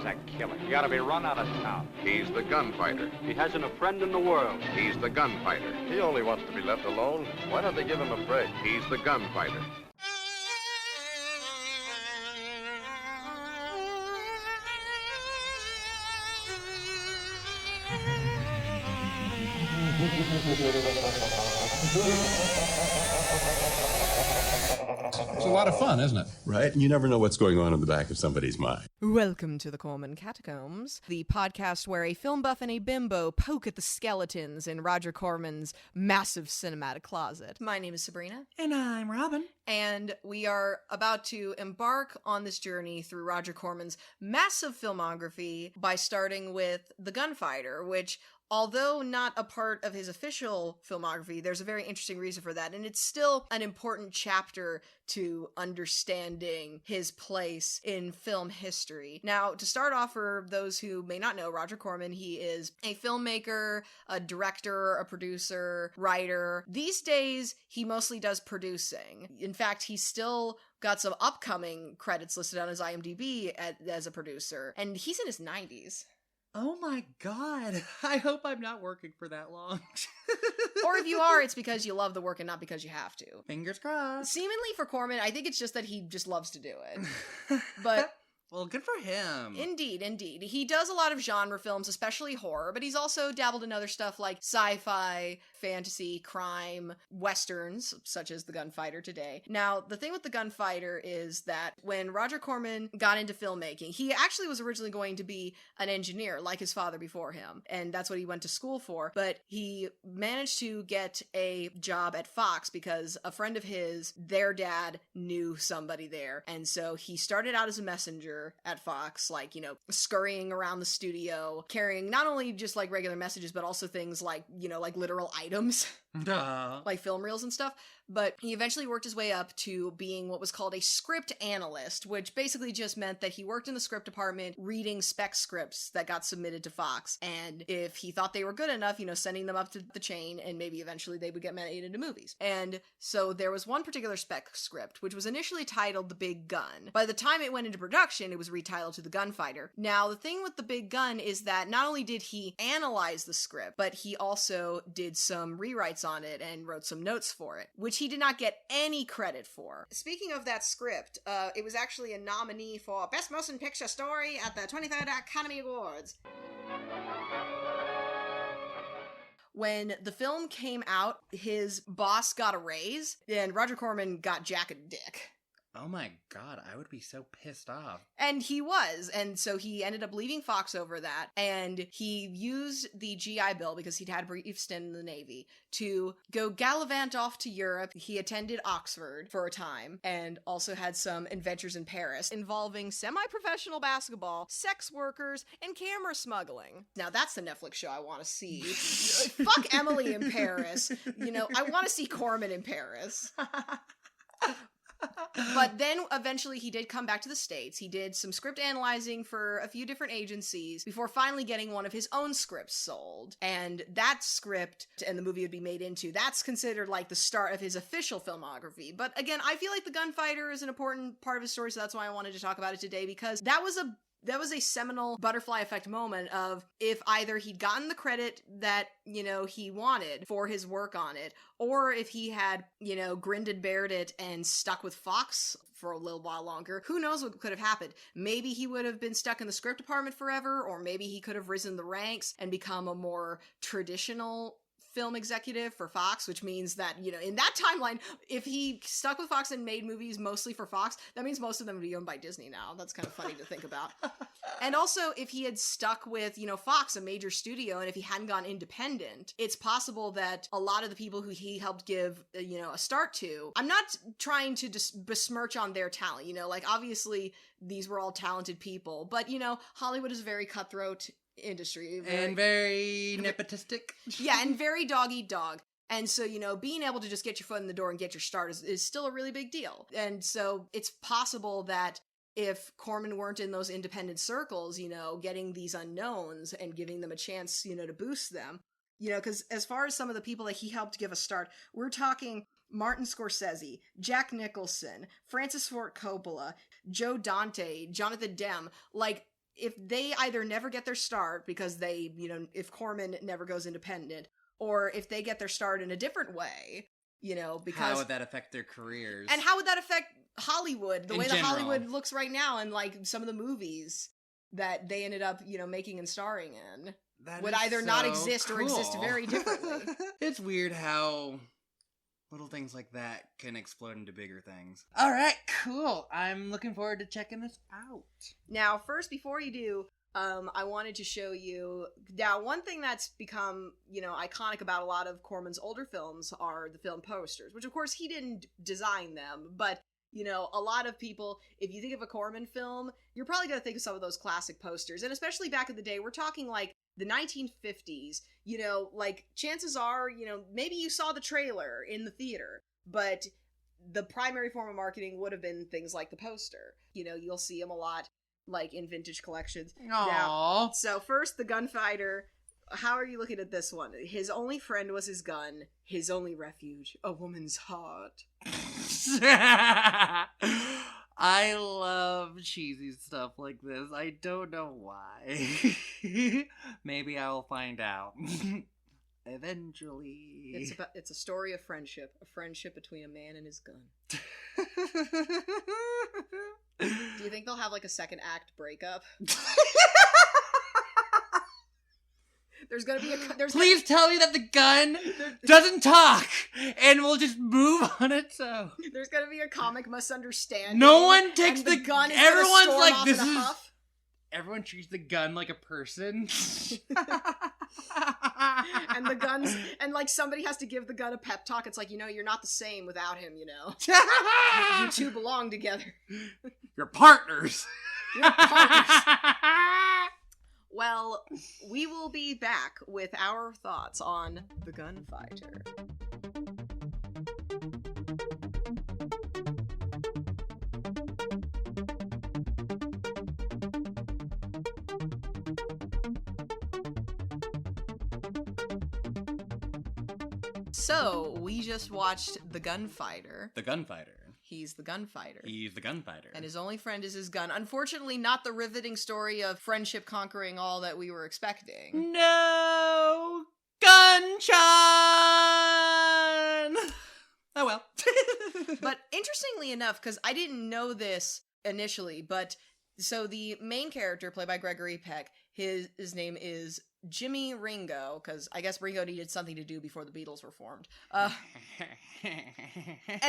He's a killer. He ought to be run out of town. He's the gunfighter. He hasn't a friend in the world. He's the gunfighter. He only wants to be left alone. Why don't they give him a break? He's the gunfighter. It's a lot of fun, isn't it? Right? And you never know what's going on in the back of somebody's mind. Welcome to the Corman Catacombs, the podcast where a film buff and a bimbo poke at the skeletons in Roger Corman's massive cinematic closet. My name is Sabrina. And I'm Robin. And we are about to embark on this journey through Roger Corman's massive filmography by starting with The Gunfighter, which, although not a part of his official filmography, there's a very interesting reason for that, and it's still an important chapter to understanding his place in film history. Now, to start off, for those who may not know, Roger Corman, he is a filmmaker, a director, a producer, writer. These days, he mostly does producing. In fact, he's still got some upcoming credits listed on his IMDb as a producer, and he's in his 90s. Oh my god. I hope I'm not working for that long. Or if you are, it's because you love the work and not because you have to. Fingers crossed. Seemingly for Corman, I think it's just that he just loves to do it. But well, good for him. Indeed. He does a lot of genre films, especially horror, but he's also dabbled in other stuff like sci-fi, fantasy, crime, westerns, such as The Gunfighter today. Now, the thing with The Gunfighter is that when Roger Corman got into filmmaking, he actually was originally going to be an engineer, like his father before him, and that's what he went to school for, but he managed to get a job at Fox because a friend of his, their dad, knew somebody there, and so he started out as a messenger at Fox, like, scurrying around the studio, carrying not only just like regular messages, but also things like, like literal items, like film reels and stuff. But he eventually worked his way up to being what was called a script analyst, which basically just meant that he worked in the script department reading spec scripts that got submitted to Fox. And if he thought they were good enough, sending them up to the chain, and maybe eventually they would get made into movies. And so there was one particular spec script, which was initially titled The Big Gun. By the time it went into production, it was retitled to The Gunfighter. Now, the thing with The Big Gun is that not only did he analyze the script, but he also did some rewrites on it and wrote some notes for it, which he did not get any credit for. Speaking of that script, it was actually a nominee for Best Motion Picture Story at the 23rd Academy Awards. When the film came out, his boss got a raise, and Roger Corman got Jack a dick. Oh my god, I would be so pissed off. And he was, and so he ended up leaving Fox over that, and he used the GI Bill, because he'd had a brief stint in the Navy, to go gallivant off to Europe. He attended Oxford for a time, and also had some adventures in Paris, involving semi-professional basketball, sex workers, and camera smuggling. Now that's the Netflix show I want to see. Fuck Emily in Paris. I want to see Corman in Paris. But then eventually he did come back to the States. He did some script analyzing for a few different agencies before finally getting one of his own scripts sold. And that script, and the movie would be made into, that's considered like the start of his official filmography. But again, I feel like The Gunfighter is an important part of his story, so that's why I wanted to talk about it today, because that was a seminal butterfly effect moment of if either he'd gotten the credit that, he wanted for his work on it, or if he had, grinned and bared it and stuck with Fox for a little while longer, who knows what could have happened. Maybe he would have been stuck in the script department forever, or maybe he could have risen the ranks and become a more traditional film executive for Fox, which means that, in that timeline, if he stuck with Fox and made movies mostly for Fox, that means most of them would be owned by Disney now. That's kind of funny to think about. And also, if he had stuck with, Fox, a major studio, and if he hadn't gone independent, it's possible that a lot of the people who he helped give, a start to, I'm not trying to besmirch on their talent, obviously these were all talented people, but, Hollywood is a very cutthroat industry. And very nepotistic. Yeah, and very dog eat dog. And so, being able to just get your foot in the door and get your start is still a really big deal. And so it's possible that if Corman weren't in those independent circles, getting these unknowns and giving them a chance, to boost them, because as far as some of the people that he helped give a start, we're talking Martin Scorsese, Jack Nicholson, Francis Ford Coppola, Joe Dante, Jonathan Demme, like, if they either never get their start because they, if Corman never goes independent, or if they get their start in a different way, because... How would that affect their careers? And how would that affect Hollywood, the In way that general. Hollywood looks right now, and like some of the movies that they ended up, making and starring in That would is either not so exist or exist cool. very differently. It's weird how little things like that can explode into bigger things. All right, cool. I'm looking forward to checking this out. Now, first, before you do, I wanted to show you, now, one thing that's become, iconic about a lot of Corman's older films are the film posters, which, of course, he didn't design them, but, a lot of people, if you think of a Corman film, you're probably going to think of some of those classic posters, and especially back in the day, we're talking, like, the 1950s, like, chances are, maybe you saw the trailer in the theater, but the primary form of marketing would have been things like the poster. You'll see them a lot, like, in vintage collections. Aww. Now, so first, the Gunfighter. How are you looking at this one? His only friend was his gun. His only refuge, a woman's heart. I love cheesy stuff like this. I don't know why. Maybe I will find out. Eventually. It's a story of friendship. A friendship between a man and his gun. Do you think they'll have, like, a second act breakup? There's gonna be Please tell me that the gun doesn't talk, and we'll just move on its own. There's gonna be a comic misunderstanding. No one takes and the gun. Everyone's storm like, off this in a is. huff. Everyone treats the gun like a person. And the guns, and like somebody has to give the gun a pep talk. It's like, you're not the same without him. You two belong together. You're partners. You're partners. Well, we will be back with our thoughts on The Gunfighter. So, we just watched The Gunfighter. The Gunfighter. He's the gunfighter. He's the gunfighter. And his only friend is his gun. Unfortunately, not the riveting story of friendship conquering all that we were expecting. No! Gunshine! Oh well. But interestingly enough, because I didn't know this initially, but so the main character, played by Gregory Peck, his name is Jimmy Ringo, because I guess Ringo needed something to do before the Beatles were formed. And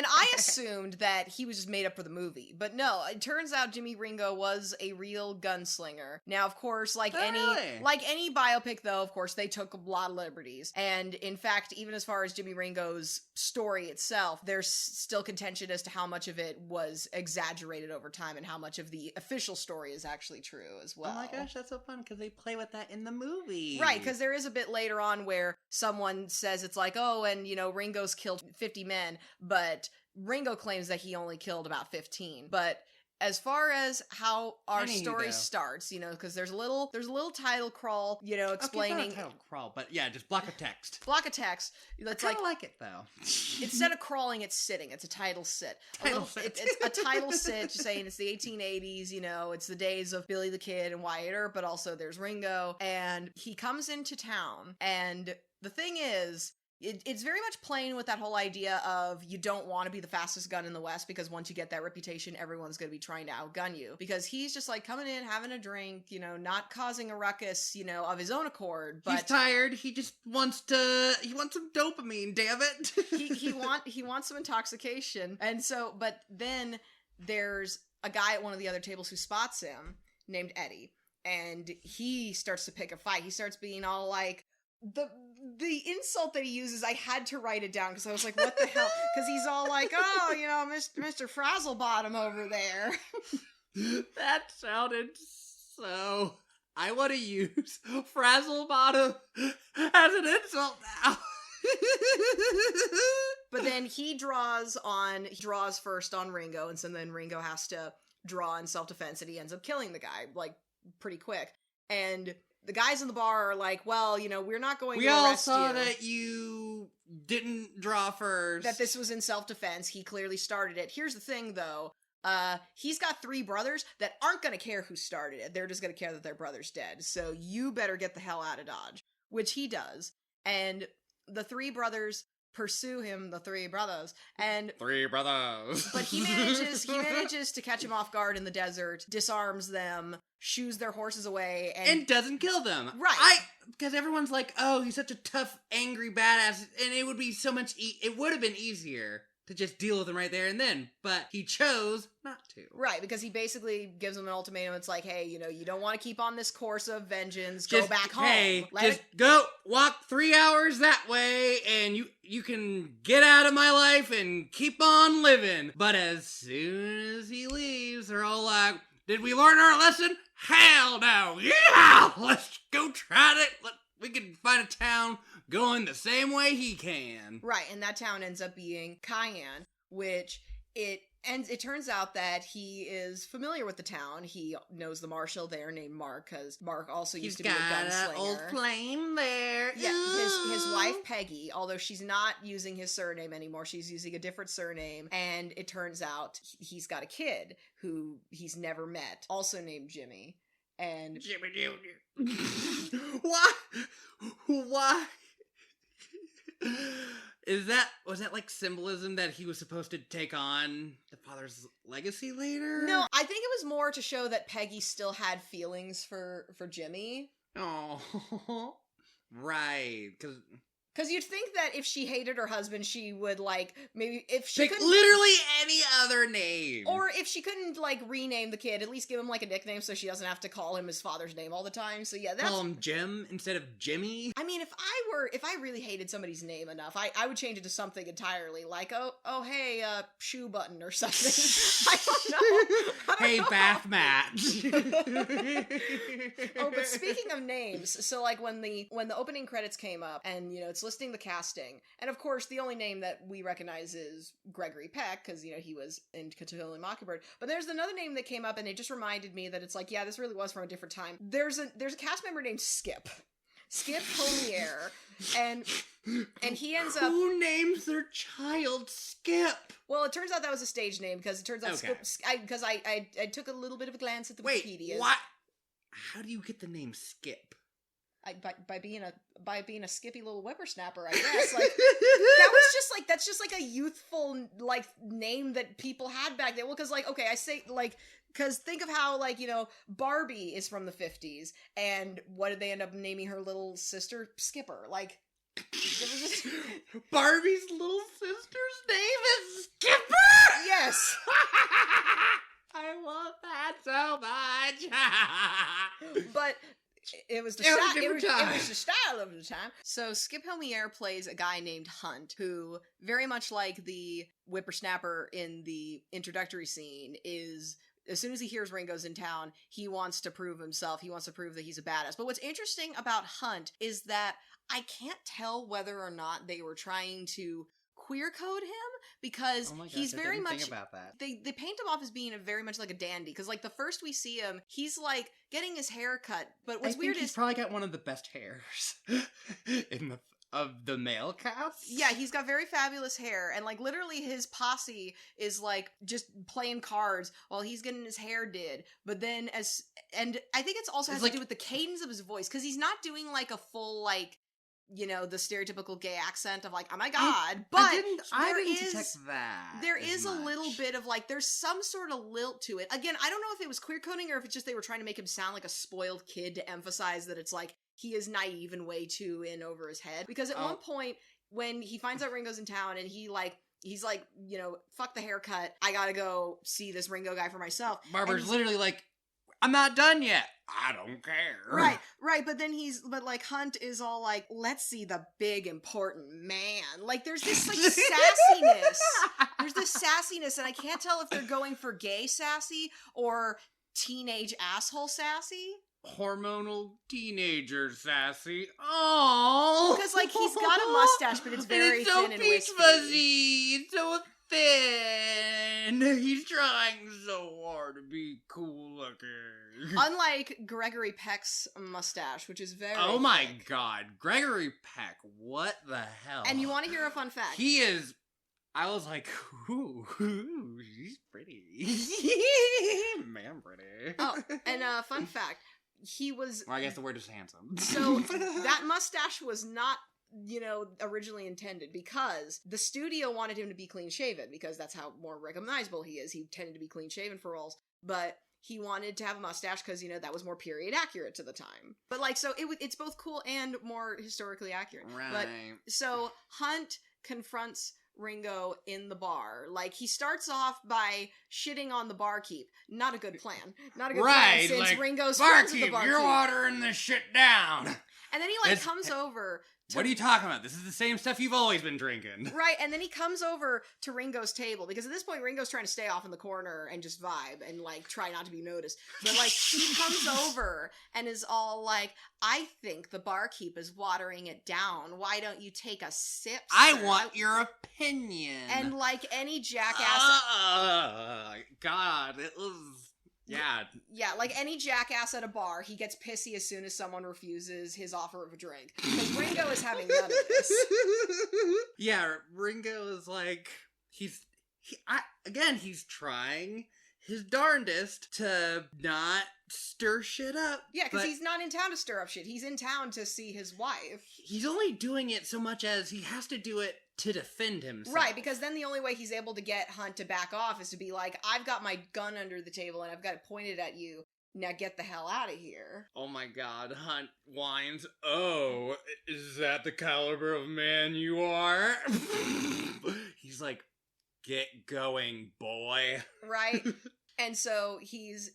I assumed that he was just made up for the movie, but no, it turns out Jimmy Ringo was a real gunslinger. Now, of course, like any biopic, though, of course, they took a lot of liberties. And in fact, even as far as Jimmy Ringo's story itself, there's still contention as to how much of it was exaggerated over time and how much of the official story is actually true as well. Oh my gosh, that's so fun, because they play with that in the movie. Right, because there is a bit later on where someone says it's like, oh, and, Ringo's killed 50 men, but Ringo claims that he only killed about 15. But as far as how our story starts, because there's a little title crawl, explaining... Okay, it's not a title crawl, but yeah, just block of text. Block of text. That's I like it, though. Instead of crawling, it's sitting. It's a title sit. It's a title sit, just saying it's the 1880s, it's the days of Billy the Kid and Wyatt Earp, but also there's Ringo, and he comes into town, and the thing is, it's very much playing with that whole idea of you don't want to be the fastest gun in the West, because once you get that reputation, everyone's going to be trying to outgun you. Because he's just like coming in, having a drink, not causing a ruckus, of his own accord. But he's tired. He just wants some dopamine, damn it. he wants some intoxication. And so, but then there's a guy at one of the other tables who spots him named Eddie. And he starts to pick a fight. He starts being all like, the insult that he uses, I had to write it down because I was like, what the hell? Because he's all like, oh, Mr. Frazzlebottom over there. That sounded so... I want to use Frazzlebottom as an insult now. But then he draws first on Ringo, and so then Ringo has to draw in self-defense, and he ends up killing the guy, like, pretty quick. And the guys in the bar are like, well, we're not going to arrest you. We all saw that you didn't draw first. That this was in self-defense. He clearly started it. Here's the thing, though. He's got 3 brothers that aren't going to care who started it. They're just going to care that their brother's dead. So you better get the hell out of Dodge, which he does. And the 3 brothers pursue him, the 3 brothers, and 3 brothers. But he manages to catch him off guard in the desert, disarms them, shoos their horses away, and doesn't kill them. Right. Because everyone's like, oh, he's such a tough, angry badass, and it would be so much, it would have been easier to just deal with him right there and then, but he chose not to. Right, because he basically gives him an ultimatum. It's like, hey, you don't want to keep on this course of vengeance. Go back home. Hey, go walk 3 hours that way, and you can get out of my life and keep on living. But as soon as he leaves, they're all like, did we learn our lesson? Hell no! Yeah! Let's go try it. We can find a town going the same way he can. Right, and that town ends up being Cayenne, which it turns out that he is familiar with the town. He knows the marshal there named Mark, because Mark also used to be a gunslinger. He's got an old flame there. Yeah, his wife Peggy, although she's not using his surname anymore, she's using a different surname, and it turns out he's got a kid who he's never met, also named Jimmy. And Jimmy Jr. Why? Was that like symbolism that he was supposed to take on the father's legacy later? No, I think it was more to show that Peggy still had feelings for Jimmy. Oh, right, Because you'd think that if she hated her husband, she would, like, maybe if she pick literally any other name. Or if she couldn't, like, rename the kid, at least give him, like, a nickname so she doesn't have to call him his father's name all the time. So, yeah, that's... Call him Jim instead of Jimmy? I mean, if I really hated somebody's name enough, I would change it to something entirely, like, oh, hey, shoe button or something. I don't know. Hey, bath mat. Oh, but speaking of names, so, like, when the opening credits came up, and, it's listing the casting, and of course the only name that we recognize is Gregory Peck, because he was in Cthulhu Mockingbird, but there's another name that came up and it just reminded me that it's like, yeah, this really was from a different time. There's a cast member named Skip Homier, and he ends up... Who names their child Skip? Well, it turns out that was a stage name, because it turns out okay. Skip, I took a little bit of a glance at the Wikipedia. What? How do you get the name Skip? By being a skippy little whippersnapper, I guess. Like that's just like a youthful like name that people had back then. Well, because like okay, I say like because think of how like Barbie is from the 50s, and what did they end up naming her little sister? Skipper. Like Barbie's little sister's name is Skipper. Yes. I love that so much. But it was the style of the time. So Skip Homier plays a guy named Hunt, who very much like the whippersnapper in the introductory scene is, as soon as he hears Ringo's in town, he wants to prove himself. He wants to prove that he's a badass. But what's interesting about Hunt is that I can't tell whether or not they were trying to queer code him, because he's very much think about that. They paint him off as being very much like a dandy, because like the first we see him, he's like getting his hair cut, but what's weird is he's probably got one of the best hairs of the male cast. Yeah, he's got very fabulous hair, and like literally his posse is like just playing cards while he's getting his hair did. But then and I think it's also has to do with the cadence of his voice, because he's not doing like a full like the stereotypical gay accent of like, oh my god, but I didn't detect that. There is a little bit of like, there's some sort of lilt to it. Again, I don't know if it was queer coding or if it's just they were trying to make him sound like a spoiled kid to emphasize that it's like he is naive and way too in over his head. Because at one point when he finds out Ringo's in town and he's like, fuck the haircut, I gotta go see this Ringo guy for myself. Barber's literally like, I'm not done yet. I don't care. Right. But then like Hunt is all like, let's see the big important man. Like there's this like sassiness. There's this sassiness, and I can't tell if they're going for gay sassy or teenage asshole sassy. Hormonal teenager sassy. Oh, because like he's got a mustache, but it's very thin and wispy. It's so peach fuzzy. It's so thin. He's trying so hard to be cool looking. Unlike Gregory Peck's mustache, which is very Oh my thick. god. Gregory Peck, what the hell? And you want to hear a fun fact? He is I was like, ooh, she's pretty. Man, pretty. Oh, and fun fact, he was... Or I guess the word is handsome. So, that mustache was not, originally intended, because the studio wanted him to be clean-shaven, because that's how more recognizable he is. He tended to be clean-shaven for roles, but he wanted to have a mustache because, that was more period accurate to the time. But, so it's both cool and more historically accurate. Right. But, so, Hunt confronts Ringo in the bar. He starts off by shitting on the barkeep. Not a good plan. Not a good plan since Ringo's friends with the barkeep. You're watering this shit down. And then he comes over to... What are you talking about? This is the same stuff you've always been drinking. Right, and then he comes over to Ringo's table, because at this point Ringo's trying to stay off in the corner and just vibe and try not to be noticed. But he comes over and is all like, I think the barkeep is watering it down. Why don't you take a sip, sir? I want your opinion. And any jackass... God, it was... Yeah. Yeah, any jackass at a bar, he gets pissy as soon as someone refuses his offer of a drink. Because Ringo is having none of this. Yeah, Ringo is he's trying his darndest to not stir shit up. Yeah, because he's not in town to stir up shit. He's in town to see his wife. He's only doing it so much as he has to do it to defend himself. Right, because then the only way he's able to get Hunt to back off is to be like, I've got my gun under the table and I've got it pointed at you. Now get the hell out of here. Oh my god, Hunt whines, oh, is that the caliber of man you are? He's like, get going, boy. Right? And so he's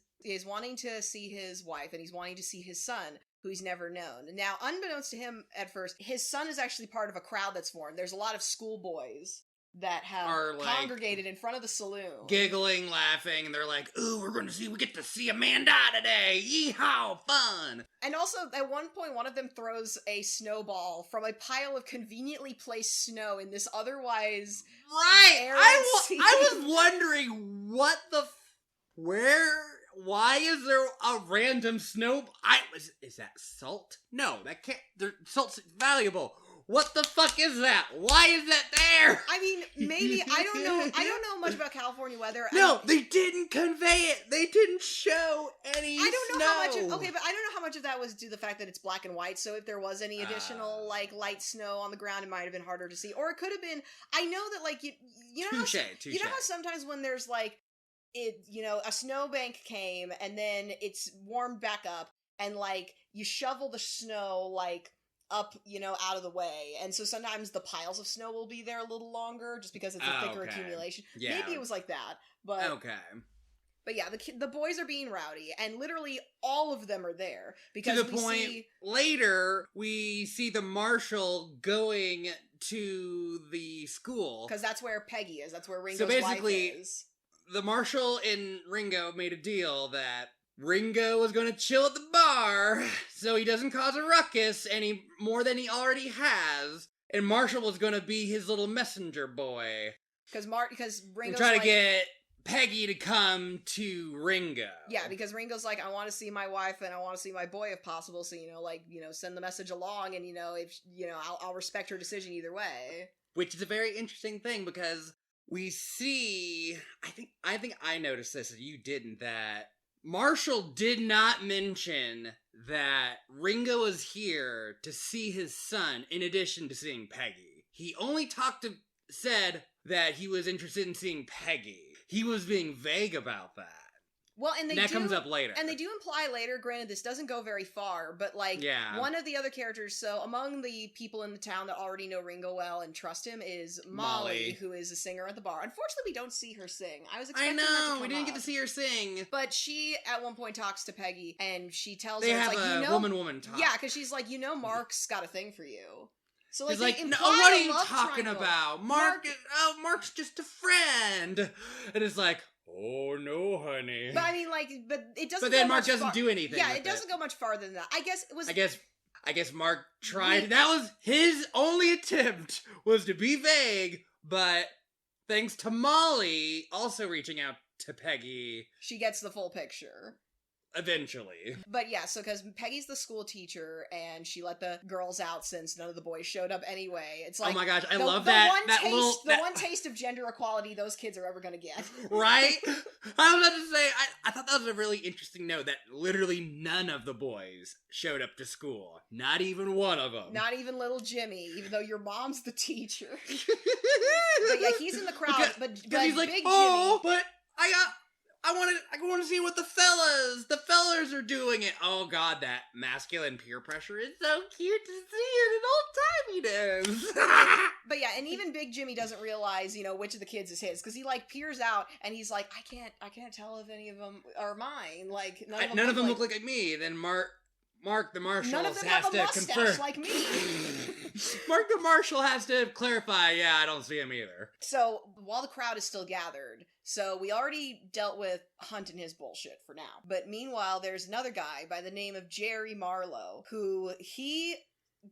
wanting to see his wife and he's wanting to see his son, who he's never known. Now, unbeknownst to him at first, his son is actually part of a crowd that's formed. There's a lot of schoolboys that have congregated in front of the saloon. Giggling, laughing, and they're like, ooh, we get to see Amanda today! Yeehaw, fun! And also, at one point, one of them throws a snowball from a pile of conveniently placed snow in this otherwise... Right! I was wondering, why is there a random snow... Is that salt? No, that can't... Salt's valuable. What the fuck is that? Why is that there? I mean, maybe, I don't know much about California weather. No, they didn't convey it. They didn't show any I don't know snow. how much but I don't know how much of that was due to the fact that it's black and white, so if there was any additional, light snow on the ground, it might have been harder to see. Or it could have been, I know that, you know Touche. You know how sometimes when there's, a snowbank came, and then it's warmed back up, and, you shovel the snow, up, out of the way. And so sometimes the piles of snow will be there a little longer just because it's a thicker accumulation. Yeah. Maybe it was like that. But okay. But yeah, the boys are being rowdy, and literally all of them are there. Because to the point, later, we see the marshal going to the school. Because that's where Peggy is. That's where Ringo's wife is. The marshal and Ringo made a deal that Ringo was going to chill at the bar so he doesn't cause a ruckus any more than he already has. And Marshall was going to be his little messenger boy. Because Ringo's try to get Peggy to come to Ringo. Yeah, because Ringo's like, I want to see my wife and I want to see my boy if possible. So, send the message along and, if, I'll respect her decision either way. Which is a very interesting thing because we see, I think I noticed this and you didn't, that Marshall did not mention that Ringo is here to see his son in addition to seeing Peggy. He only said that he was interested in seeing Peggy. He was being vague about that. Well, and that comes up later. And they do imply later, granted this doesn't go very far, but one of the other characters, so among the people in the town that already know Ringo well and trust him is Molly, who is a singer at the bar. Unfortunately, we don't see her sing. I was expecting that to come we didn't up. get to see her sing. But she, at one point, talks to Peggy, and she tells they her, have a woman talk. Yeah, because she's like, Mark's got a thing for you. So he's they like, imply what are you love talking triangle. about? Mark's just a friend. And it's like, oh no, honey. But I mean, but it doesn't. But then go Mark much doesn't do anything. Yeah, it doesn't go much farther than that. I guess it was. I guess Mark tried. That was his only attempt was to be vague. But thanks to Molly also reaching out to Peggy, she gets the full picture. eventually. But yeah, so because Peggy's the school teacher and she let the girls out since none of the boys showed up anyway. It's like, oh my gosh, I the, love the that. One that taste, little, the one taste of gender equality those kids are ever gonna get. Right? I was about to say, I thought that was a really interesting note that literally none of the boys showed up to school. Not even one of them. Not even little Jimmy, even though your mom's the teacher. But yeah, he's in the crowd, but he's like, Big oh, Jimmy... but I want to see what the fellas are doing it. Oh god, that masculine peer pressure is so cute to see in an old timey days. But yeah, and even Big Jimmy doesn't realize, which of the kids is his, because he like peers out and he's like, I can't tell if any of them are mine. Like none of them look like me. Then Mark the Marshal none of them has have a to mustache confirm. like me. Mark the Marshal has to clarify. Yeah, I don't see him either. So while the crowd is still gathered, so we already dealt with Hunt and his bullshit for now. But meanwhile, there's another guy by the name of Jerry Marlowe who he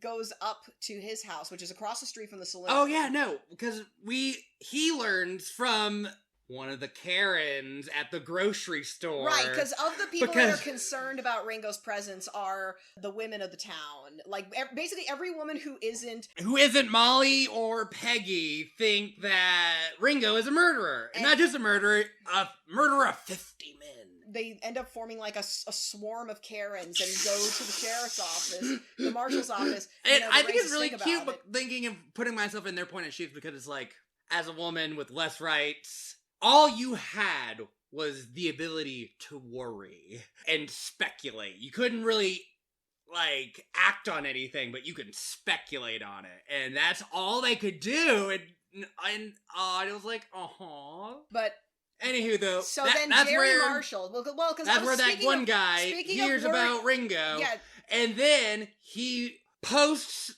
goes up to his house, which is across the street from the saloon. Oh yeah, no, because he learns from one of the Karens at the grocery store. Right, because of the people that are concerned about Ringo's presence are the women of the town. Like, basically every woman who isn't Molly or Peggy think that Ringo is a murderer. And not just a murderer of 50 men. They end up forming like a swarm of Karens and go to the sheriff's office, the marshal's office. And I think it's really cute, but thinking of putting myself in their point of shoes, because it's like, as a woman with less rights, all you had was the ability to worry and speculate. You couldn't really, act on anything, but you could speculate on it. And that's all they could do. And it was like, But... Anywho, though, so then Jerry Marshall, because that's where that one guy hears about Ringo, and then he posts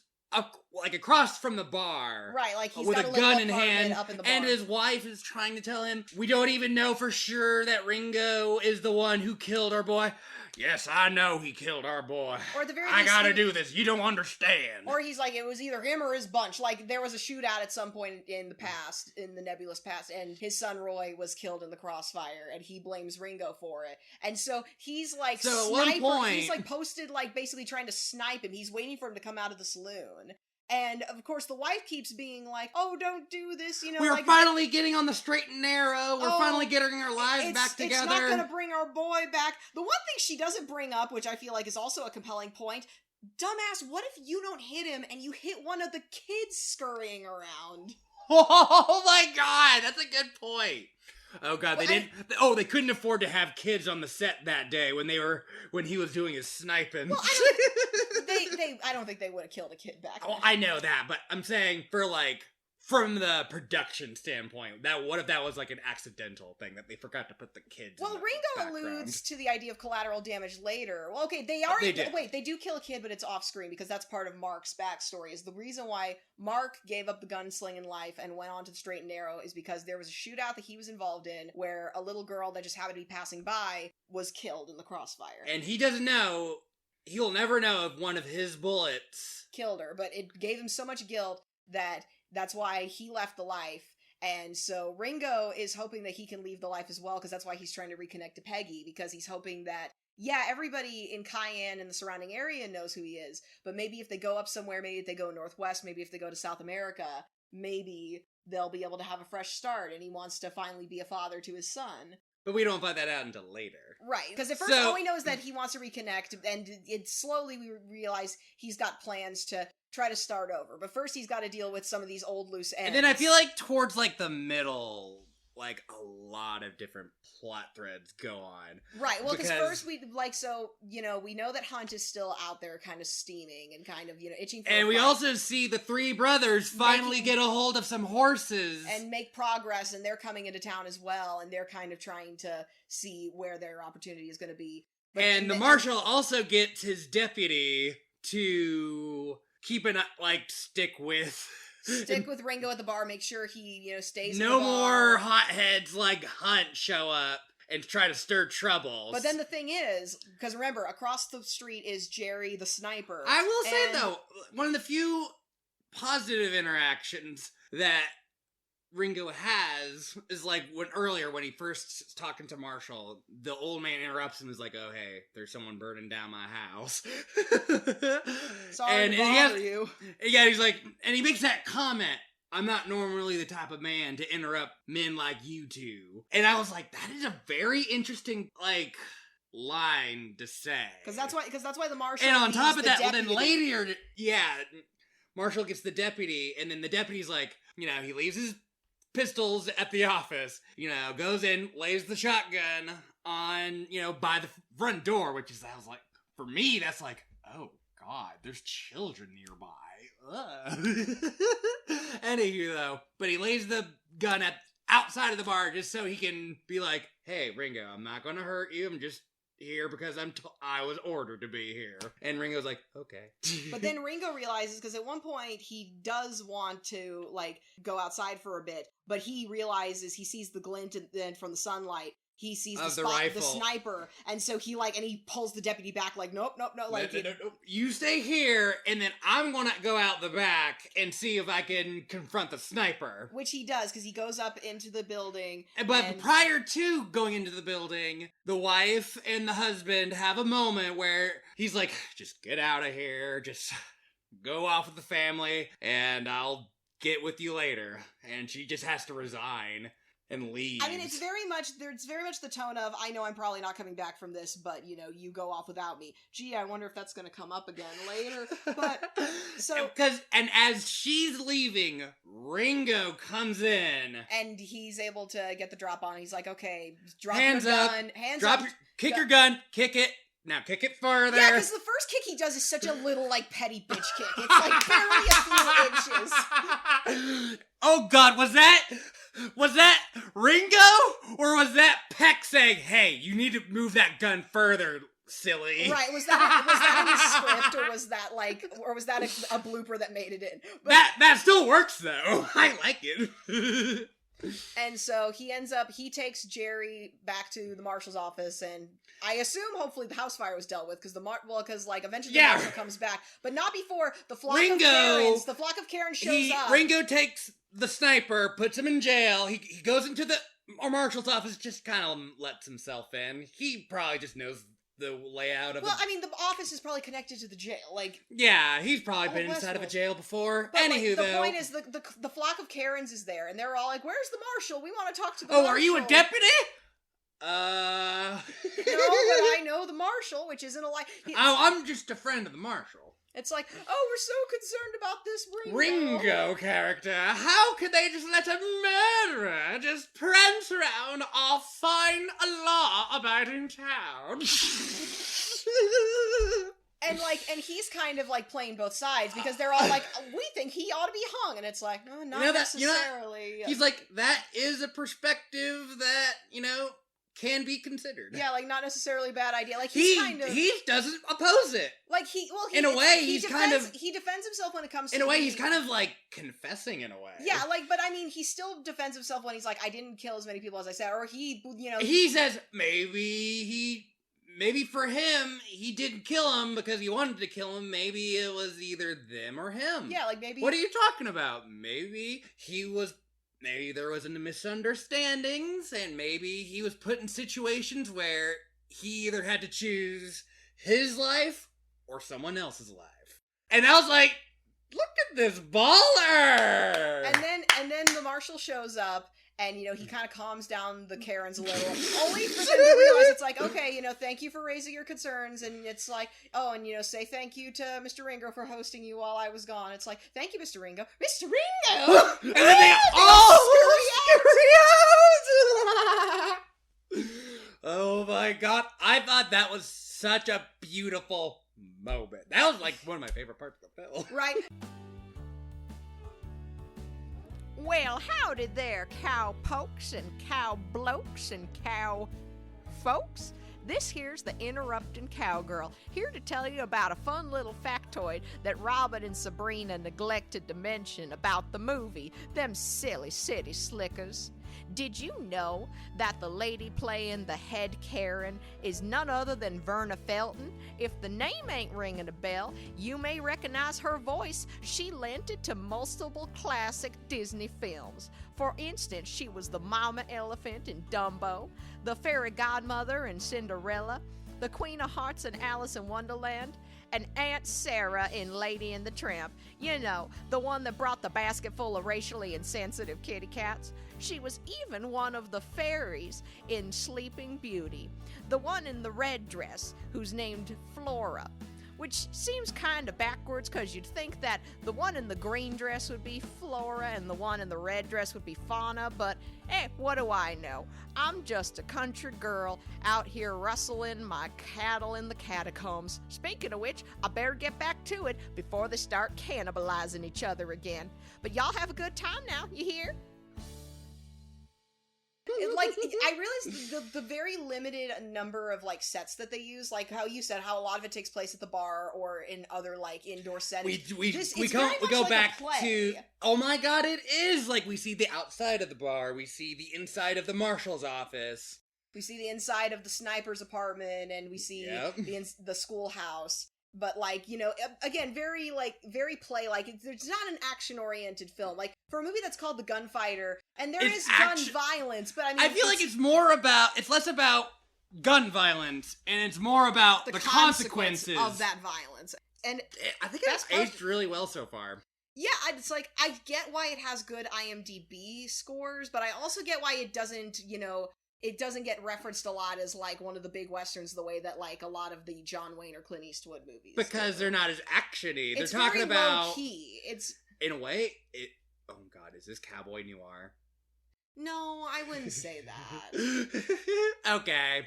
across from the bar, right? Like he's with got a gun in hand, up in the and his wife is trying to tell him, "We don't even know for sure that Ringo is the one who killed our boy." Yes, I know he killed our boy. Or at the very I least, gotta do this. You don't understand. Or he's like, it was either him or his bunch. Like, there was a shootout at some point in the past, in the nebulous past, and his son Roy was killed in the crossfire, and he blames Ringo for it. And so he's like, at one point, he's like posted, like basically trying to snipe him. He's waiting for him to come out of the saloon. And, of course, the wife keeps being like, oh, don't do this, We're finally getting on the straight and narrow. We're finally getting our lives back together. It's not going to bring our boy back. The one thing she doesn't bring up, which I feel like is also a compelling point, dumbass, what if you don't hit him and you hit one of the kids scurrying around? Oh my god, that's a good point. Oh god, they couldn't afford to have kids on the set that day when he was doing his sniping. Well, I don't think they would have killed a kid back then. Oh, I know that, but I'm saying from the production standpoint, what if that was like an accidental thing that they forgot to put the kids in the Ringo background. alludes to the idea of collateral damage later. Well, okay, they do kill a kid, but it's off screen because that's part of Mark's backstory. Is the reason why Mark gave up the gunslinging life and went on to the straight and narrow is because there was a shootout that he was involved in where a little girl that just happened to be passing by was killed in the crossfire. And he doesn't know, he'll never know if one of his bullets killed her, but it gave him so much guilt that's why he left the life. And so Ringo is hoping that he can leave the life as well, because that's why he's trying to reconnect to Peggy, because he's hoping that, everybody in Cayenne and the surrounding area knows who he is, but maybe if they go up somewhere, maybe if they go northwest, maybe if they go to South America, maybe they'll be able to have a fresh start, and he wants to finally be a father to his son. But we don't find that out until later. Right, because at first all we know is that he wants to reconnect, and slowly we realize he's got plans to try to start over. But first he's got to deal with some of these old loose ends. And then I feel like towards the middle, a lot of different plot threads go on. Right, well, because first we know that Hunt is still out there kind of steaming and kind of, itching for And we also see the three brothers finally get a hold of some horses. And make progress, and they're coming into town as well, and they're kind of trying to see where their opportunity is going to be. And the marshal also gets his deputy to keep stick with Ringo at the bar, make sure he, stays no in the bar. more hotheads like Hunt show up and try to stir troubles. But then the thing is, because remember, across the street is Jerry the sniper. I will say, though, one of the few positive interactions that Ringo has is like when he first is talking to Marshall, the old man interrupts him and is like, "Oh hey, there's someone burning down my house." Sorry to bother you. Yeah, he's like, and he makes that comment. I'm not normally the type of man to interrupt men like you two. And I was like, that is a very interesting, like, line to say. Because that's why the Marshal. And on top of that, well, deputy. then later, Marshall gets the deputy, and then the deputy's like, he leaves his pistols at the office, goes in, lays the shotgun on, by the front door, which is, I was like, for me, that's like, oh God, there's children nearby. Anywho, though, but he lays the gun outside of the bar just so he can be like, "Hey, Ringo, I'm not gonna hurt you. I'm just here because I was ordered to be here." And Ringo's like, "Okay." But then Ringo realizes, because at one point he does want to like go outside for a bit, but he realizes he sees the glint and then from the sunlight. He sees the sniper, and so he pulls the deputy back, like, nope, like, no. You stay here, and then I'm gonna go out the back and see if I can confront the sniper. Which he does, because he goes up into the building. But prior to going into the building, the wife and the husband have a moment where he's like, just get out of here, just go off with the family, and I'll get with you later. And she just has to resign and leave. I mean, it's very much the tone of, I know I'm probably not coming back from this, but, you go off without me. Gee, I wonder if that's going to come up again later. But, so... And as she's leaving, Ringo comes in. And he's able to get the drop on. He's like, okay, drop hands your up, gun. Hands drop up. Kick your gun. Kick it. Now kick it further. Yeah, because the first kick he does is such a little, like, petty bitch kick. It's, like, barely a few inches. Oh, God, was that Ringo? Or was that Peck saying, hey, you need to move that gun further, silly? Right, was that in the script, or was that a blooper that made it in? But, that still works, though. I like it. And so he takes Jerry back to the marshal's office, and I assume hopefully the house fire was dealt with, because eventually the marshal comes back, but not before the flock of Karens shows up. Ringo takes the sniper, puts him in jail, he goes into the marshal's office, just kind of lets himself in. He probably just knows the layout of the office is probably connected to the jail, like... Yeah, he's probably been inside of a jail before. But, anywho, the point is, the flock of Karens is there, and they're all like, where's the marshal? We want to talk to the marshal. marshal. Are you a deputy? No, but I know the marshal, which isn't a lie. I'm just a friend of the marshal. It's like, oh, we're so concerned about this Ringo character. How could they just let a murderer just prance around our fine law-abiding town? And he's kind of like playing both sides, because they're all like, we think he ought to be hung, and it's like, no, not necessarily. He's like, that is a perspective that, can be considered. Yeah, like, not necessarily a bad idea. Like, he doesn't oppose it. Like, he defends himself when it comes to... In a way, he's kind of, like, confessing in a way. Yeah, like, but I mean, he still defends himself when he's like, I didn't kill as many people as I said, or he says, maybe for him, he didn't kill him because he wanted to kill him. Maybe it was either them or him. Yeah, like, maybe... What are you talking about? Maybe there was misunderstandings, and maybe he was put in situations where he either had to choose his life or someone else's life. And I was like, look at this baller! And then the marshal shows up, and, he kind of calms down the Karens a little, only for them to realize it's like, okay, thank you for raising your concerns, and it's like, oh, and, say thank you to Mr. Ringo for hosting you while I was gone. It's like, thank you, Mr. Ringo. Mr. Ringo! And then they all scurry out! Oh my God, I thought that was such a beautiful moment. That was, like, one of my favorite parts of the film. Right. Well, howdy there, cow pokes and cow blokes and cow folks. This here's the interrupting cowgirl, here to tell you about a fun little factoid that Robin and Sabrina neglected to mention about the movie, them silly city slickers. Did you know that the lady playing the head Karen is none other than Verna Felton? If the name ain't ringing a bell, you may recognize her voice. She lent it to multiple classic Disney films. For instance, she was the Mama Elephant in Dumbo, the Fairy Godmother in Cinderella, the Queen of Hearts in Alice in Wonderland, and Aunt Sarah in Lady and the Tramp. You know, the one that brought the basket full of racially insensitive kitty cats. She was even one of the fairies in Sleeping Beauty, the one in the red dress who's named Flora. Which seems kind of backwards, because you'd think that the one in the green dress would be Flora and the one in the red dress would be Fauna, but what do I know? I'm just a country girl out here rustling my cattle in the catacombs. Speaking of which, I better get back to it before they start cannibalizing each other again. But y'all have a good time now, you hear? Like, I realized the very limited number of, like, sets that they use, like how you said, how a lot of it takes place at the bar or in other, like, indoor settings. We It's go very much like a back play. to, oh my god, it is! Like, we see the outside of the bar, we see the inside of the marshal's office. We see the inside of the sniper's apartment, and we see the schoolhouse. But, like, you know, again, very play, like, it's not an action-oriented film. Like, for a movie that's called The Gunfighter, and there is gun violence, but I mean... I feel like it's less about gun violence, and it's more about the consequences of that violence. And I think it's aged really well so far. Yeah, it's like, I get why it has good IMDb scores, but I also get why it doesn't, you know... It doesn't get referenced a lot as, like, one of the big westerns the way that, like, a lot of the John Wayne or Clint Eastwood movies Because do. They're not as action-y. They're It's talking very about... low-key. It's... In a way, oh god, is this cowboy noir? No, I wouldn't say that. Okay.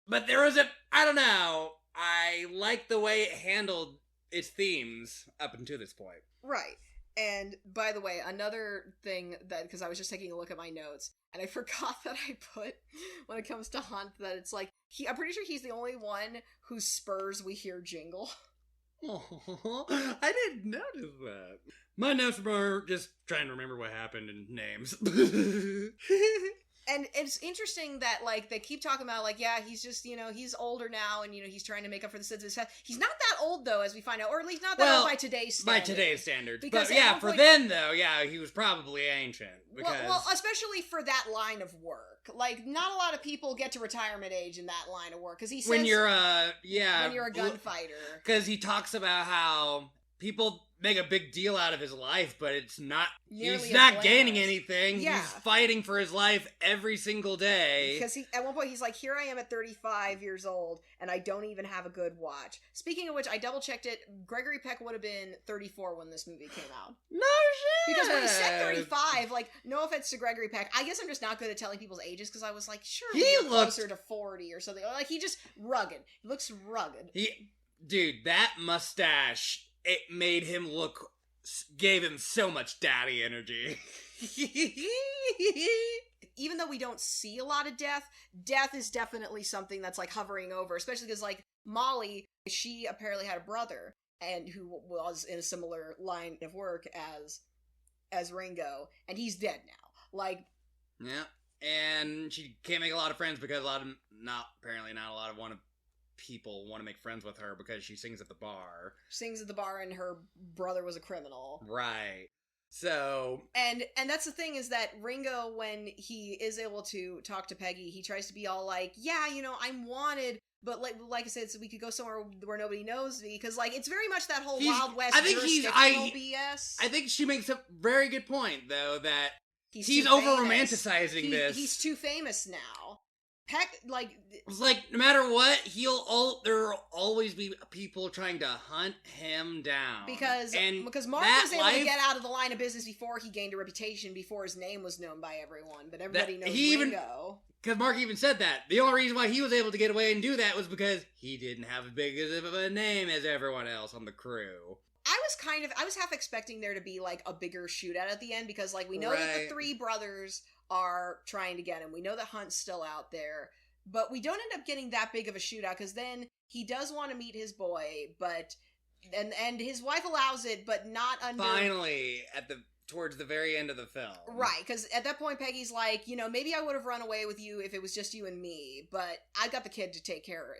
But there was I don't know, I like the way it handled its themes up until this point. Right. And, by the way, another thing that, because I was just taking a look at my notes, and I forgot that I put, when it comes to Hunt, that it's like, I'm pretty sure he's the only one whose spurs we hear jingle. Oh, I didn't notice that. My notes were just trying to remember what happened in names. And it's interesting that, like, they keep talking about, like, yeah, he's just, you know, he's older now, and, you know, he's trying to make up for the sins of his past. He's not that old, though, as we find out, or at least not that old by today's standards. By today's standards. Because but yeah, for then, though, yeah, he was probably ancient. Because... Well, especially for that line of work. Like, not a lot of people get to retirement age in that line of work, because he says... When you're when you're a gunfighter. Because he talks about how people make a big deal out of his life, but it's not... He's not gaining anything. Yeah. He's fighting for his life every single day. Because at one point he's like, here I am at 35 years old, and I don't even have a good watch. Speaking of which, I double-checked it. Gregory Peck would have been 34 when this movie came out. No shit! Because when he said 35, like, no offense to Gregory Peck, I guess I'm just not good at telling people's ages, because I was like, sure, he looks closer to 40 or something. Like, he just rugged. He looks rugged. Dude, that mustache... It made him gave him so much daddy energy. Even though we don't see a lot of death is definitely something that's, like, hovering over, especially because, like, Molly, she apparently had a brother, and who was in a similar line of work as Ringo, and he's dead now. Like... Yeah, and she can't make a lot of friends because not a lot of people want to make friends with her because she sings at the bar. She sings at the bar, and her brother was a criminal. Right. So... And that's the thing, is that Ringo, when he is able to talk to Peggy, he tries to be all like, yeah, you know, I'm wanted, but like I said, so we could go somewhere where nobody knows me, because, like, it's very much that whole Wild West jurisdictional BS. I think she makes a very good point, though, that he's over-romanticizing this. He's too famous now. Peck, like... It's like, no matter what, there'll always be people trying to hunt him down. Because Mark was able to get out of the line of business before he gained a reputation, before his name was known by everyone, but everybody knows Ringo. Because Mark even said that. The only reason why he was able to get away and do that was because he didn't have as big of a name as everyone else on the crew. I was half expecting there to be, like, a bigger shootout at the end, because, like, we know that the three brothers are trying to get him. We know that Hunt's still out there, but we don't end up getting that big of a shootout, because then he does want to meet his boy, but and his wife allows it, but not under... Finally, at the towards the very end of the film. Right, because at that point, Peggy's like, maybe I would have run away with you if it was just you and me, but I got the kid to take care,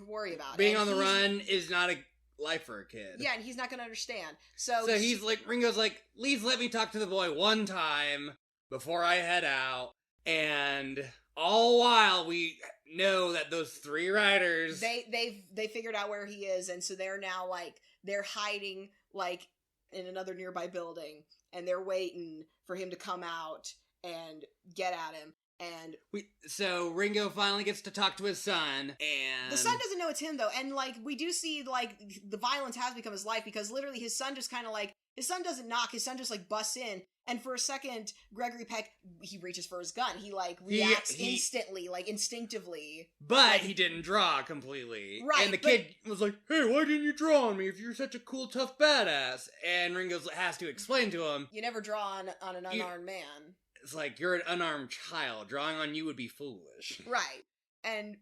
worry about. Being on the run is not a life for a kid. Yeah, and he's not going to understand. So he's like, Ringo's like, please let me talk to the boy one time before I head out. And all while we know that those 3 riders, they figured out where he is, and so they're now like, they're hiding like in another nearby building, and they're waiting for him to come out and get at him. And so Ringo finally gets to talk to his son, and the son doesn't know it's him though. And like, we do see like the violence has become his life, because literally his son just kind of like, his son doesn't knock, his son just like busts in, and for a second Gregory Peck, he reaches for his gun, he like reacts instantly, like instinctively, but like, he didn't draw completely, right? And the kid was like, hey, why didn't you draw on me if you're such a cool tough badass? And Ringo has to explain to him, you never draw on an unarmed man. It's like, you're an unarmed child. Drawing on you would be foolish. Right. And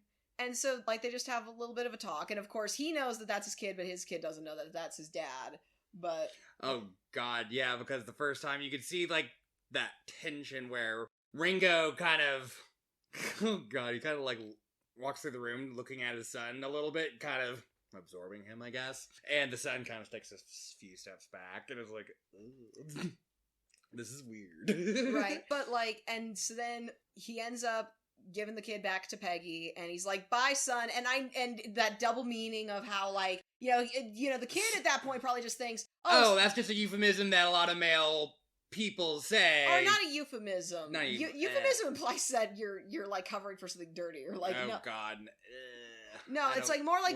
so, like, they just have a little bit of a talk. And, of course, he knows that that's his kid, but his kid doesn't know that that's his dad. But... Oh, God, yeah, because the first time you could see, like, that tension where Ringo kind of... Oh, God, he kind of, like, walks through the room looking at his son a little bit, kind of absorbing him, I guess. And the son kind of takes a few steps back and is like... Ugh. This is weird. Right. But, like, and so then he ends up giving the kid back to Peggy, and he's like, bye, son. And that double meaning of how, like, the kid at that point probably just thinks, oh, that's just a euphemism that a lot of male people say. Or not a euphemism. Not euphemism implies that you're, like, covering for something dirty, or, like, oh, no. God. No, it's like more like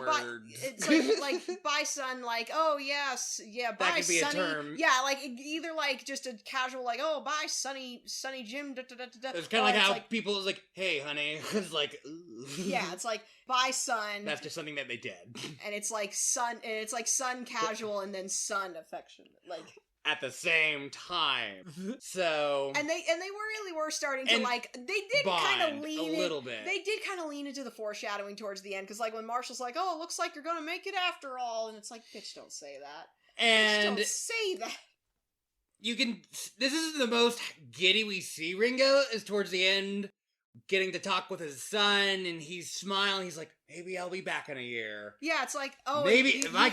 it's like bye son, like, oh yes, yeah, bye that could be Sonny. A term. Yeah, like either like just a casual like, oh bye Sonny Jim. It's kind of like how people is like, hey honey, it's like, ooh. Yeah, it's like bye son. That's just something that they did. And it's like son, and it's like son casual, and then son affectionate, like. At the same time. So and they really were starting to like, they did kind of lean a little bit. They did kind of lean into the foreshadowing towards the end, because like when Marshall's like, oh, it looks like you're gonna make it after all, and it's like, bitch, don't say that. And bitch, don't say that. This is the most giddy we see Ringo, is towards the end, getting to talk with his son, and he's smiling. He's like, maybe I'll be back in a year. Yeah, it's like, oh, maybe if I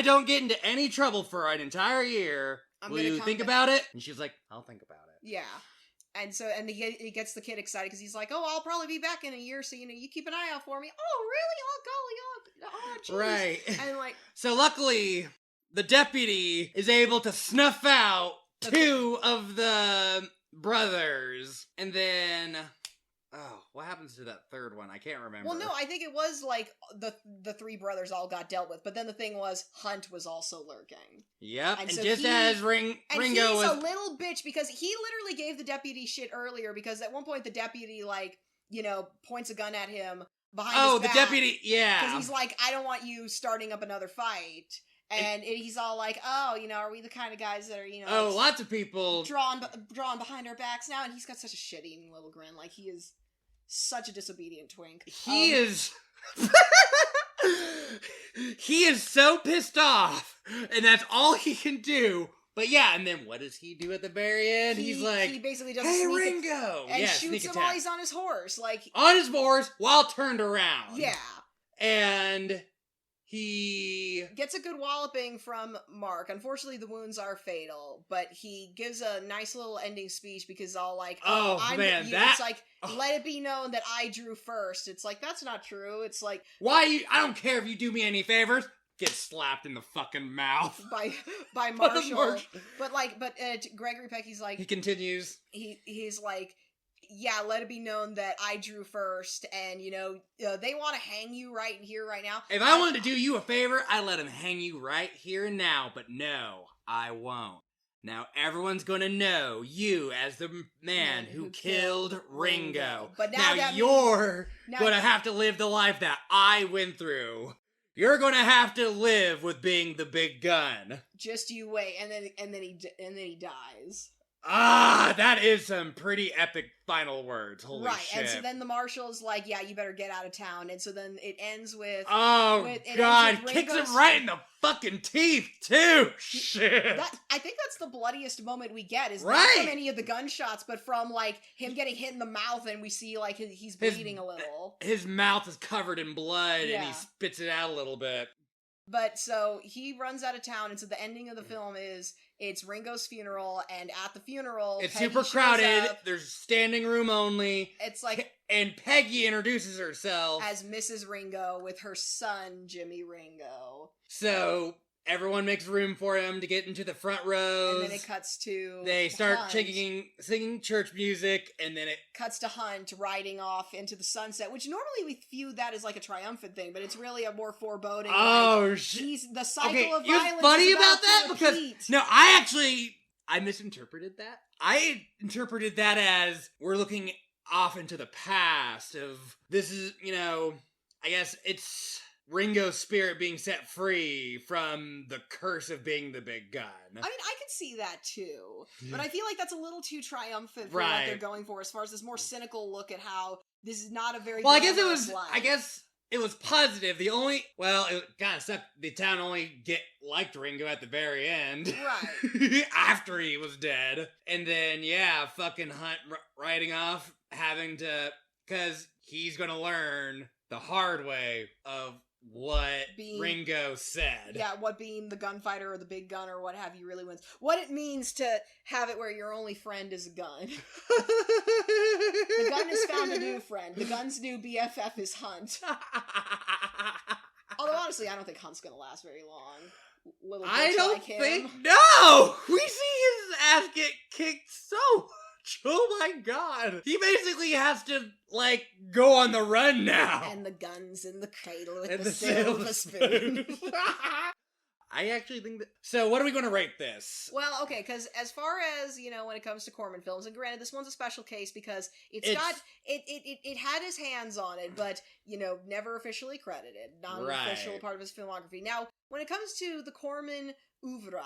don't get into any trouble for an entire year, will you think about it? And she's like, I'll think about it. Yeah. And so, and he gets the kid excited because he's like, oh, I'll probably be back in a year, so you keep an eye out for me. Oh, really? Oh, golly, oh, geez. Right. And like, so luckily, the deputy is able to snuff out 2 of the brothers, and then what happens to that third one? I can't remember. Well, no, I think it was like the 3 brothers all got dealt with, but then the thing was Hunt was also lurking. Yep, and so just as Ringo was a little bitch, because he literally gave the deputy shit earlier, because at one point the deputy like points a gun at him behind his back. The deputy, yeah, because he's like, I don't want you starting up another fight. And he's all like, oh, are we the kind of guys that are, lots of people drawn behind our backs now? And he's got such a shit-eating little grin. Like, he is such a disobedient twink. He is... he is so pissed off, and that's all he can do. But yeah, and then what does he do at the very end? He's like, he basically does hey, Ringo! And shoots him while he's on his horse. Like, on his horse, while turned around. Yeah. And... he gets a good walloping from Mark. Unfortunately, the wounds are fatal, but he gives a nice little ending speech because all like, it's like, let it be known that I drew first. It's like, that's not true. It's like, I don't care if you do me any favors. Get slapped in the fucking mouth by Marshall. But Gregory Peck, he's like, he continues. He's like, yeah, let it be known that I drew first, and, they want to hang you right here, right now. If I wanted to do you a favor, I'd let them hang you right here and now, but no, I won't. Now everyone's gonna know you as the man who killed Ringo. But now you're gonna have to live the life that I went through. You're gonna have to live with being the big gun. Just you wait, and then he dies. That is some pretty epic final words. Holy shit. And so then the marshal's like, yeah, you better get out of town. And so then it ends with... Oh, God. Kicks him right in the fucking teeth, too! Shit! I think that's the bloodiest moment we get, is not Right. from any of the gunshots, but from, like, him getting hit in the mouth and we see, like, he's bleeding a little. His mouth is covered in blood and Yeah. he spits it out a little bit. But so he runs out of town, and so the ending of the film is it's Ringo's funeral, and at the funeral, It's Peggy super shows crowded. up. There's standing room only. It's like And Peggy introduces herself. as Mrs. Ringo with her son Jimmy Ringo, So everyone makes room for him to get into the front rows. and then it cuts to They start Hunt. singing church music, and then it Cuts to Hunt riding off into the sunset, which normally we view that as like a triumphant thing, but it's really a more foreboding. He's the cycle of you know violence. what's funny is about that? to Because repeat. no, I misinterpreted that. I interpreted that as we're looking off into the past of this is, I guess it's Ringo's spirit being set free from the curse of being the big gun. I mean, I could see that too, but I feel like that's a little too triumphant for Right. what they're going for, as far as this more cynical look at how this is not a very Well, glamorous life. I guess it was positive. It kind of sucked. The town only liked Ringo at the very end. Right. After he was dead. And then, fucking Hunt riding off, because he's gonna learn the hard way of what Ringo said. Yeah, what being the gunfighter or the big gun or what have you really wins. What it means to have it where your only friend is a gun. The gun has found a new friend. The gun's new BFF is Hunt. Although honestly, I don't think Hunt's gonna last very long. Little I bitch don't like him. think. No! We see his ass get kicked so much. Oh my god. He basically has to, go on the run now. And the gun's in the cradle with And the silver spoon. I actually think that. So, what are we going to rate this? Well, okay, because as far as, when it comes to Corman films, and granted, this one's a special case because it had his hands on it, but, never officially credited. Not an official Right. part of his filmography. Now, when it comes to the Corman oeuvre,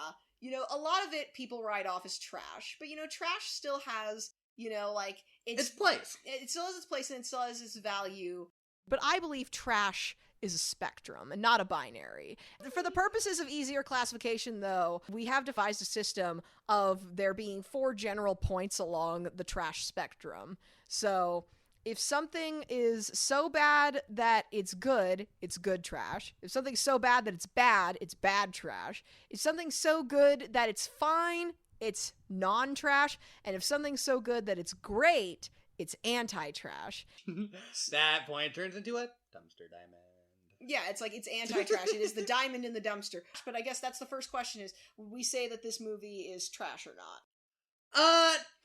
a lot of it people write off as trash, but, trash still has, Its place. It still has its place and it still has its value. But I believe trash is a spectrum and not a binary. For the purposes of easier classification, though, we have devised a system of there being 4 general points along the trash spectrum. So if something is so bad that it's good trash. If something's so bad that it's bad trash. If something's so good that it's fine, it's non-trash. And if something's so good that it's great, it's anti-trash. That point turns into a dumpster diamond. Yeah, it's like, it's anti-trash. It is the diamond in the dumpster. But I guess that's the first question is, would we say that this movie is trash or not?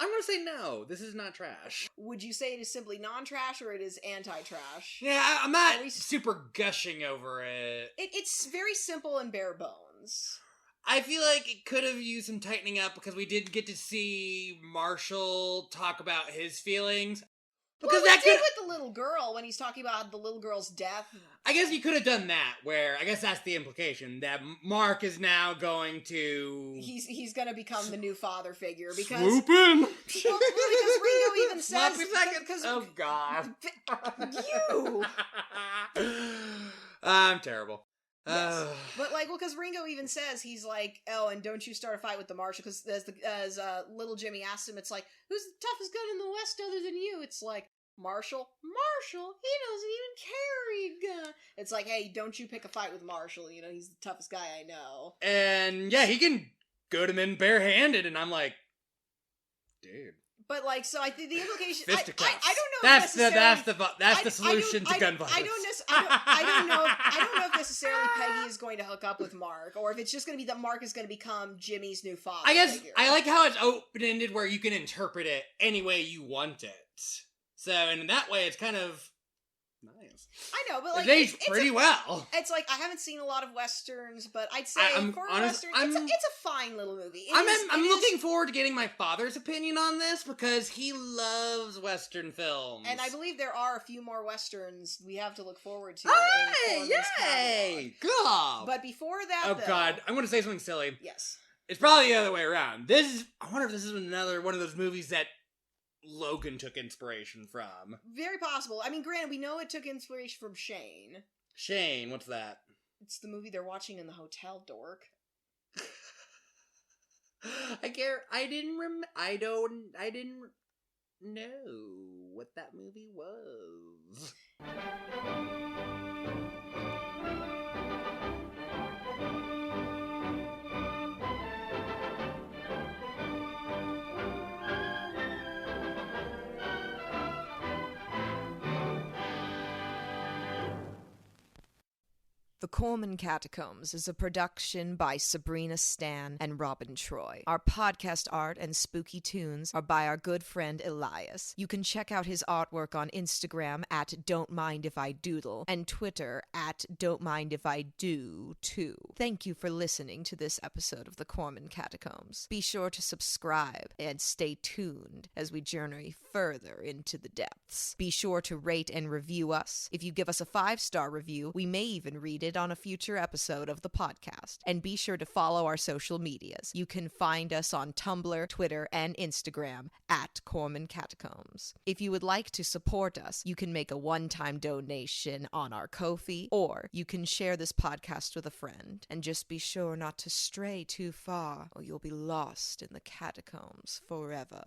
I'm gonna say no. This is not trash. Would you say it is simply non-trash or it is anti-trash? Yeah, I'm not Are we- super gushing over it. It's very simple and bare bones. I feel like it could have used some tightening up because we did get to see Marshall talk about his feelings. Because Well, that we did could, with the little girl when he's talking about the little girl's death. I guess you could have done that. Where I guess that's the implication that Mark is now going to He's gonna become the new father figure because swoop in. well, because Ringo even says Sloppy seconds. because Oh God. you. I'm terrible. Yes. But because Ringo even says he's like, oh, and don't you start a fight with the marshal? Because as little Jimmy asked him, it's like, who's the toughest gun in the West other than you? It's like Marshall. Marshall, he doesn't even carry a gun. It's like, hey, don't you pick a fight with Marshall? He's the toughest guy I know. And yeah, he can go to men barehanded, and I'm like, dude. But so I think the implication. Fisticuffs. I don't know. That's the solution to gun violence. I don't know if necessarily Peggy is going to hook up with Mark, or if it's just going to be that Mark is going to become Jimmy's new father. I guess figure. I like how it's open-ended where you can interpret it any way you want it. So, and in that way, it's kind of nice. I know, but It aged pretty well. It's like I haven't seen a lot of westerns, but I'd say for a honest- western, it's a fine little movie. I'm looking forward to getting my father's opinion on this because he loves western films. And I believe there are a few more westerns we have to look forward to. Hey, in Corman's yay! catalog. Good. But before that, Oh though, God, I'm going to say something silly. yes, It's probably the other way around. I wonder if this is another one of those movies that Logan took inspiration from. very possible. I mean, granted, we know it took inspiration from Shane. Shane, what's that? It's the movie they're watching in the hotel, dork. I didn't know what that movie was. The Corman Catacombs is a production by Sabrina Stan and Robin Troy. Our podcast art and spooky tunes are by our good friend Elias. You can check out his artwork on Instagram at Don't Mind If I Doodle and Twitter at Don't Mind If I Do, too. Thank you for listening to this episode of The Corman Catacombs. Be sure to subscribe and stay tuned as we journey further into the depths. Be sure to rate and review us. If you give us a 5-star review, we may even read it on a future episode of the podcast. And be sure to follow our social medias. You can find us on Tumblr, Twitter, and Instagram at Corman Catacombs. If you would like to support us, you can make a one-time donation on our Ko-fi, or you can share this podcast with a friend. And just be sure not to stray too far, or you'll be lost in the catacombs forever.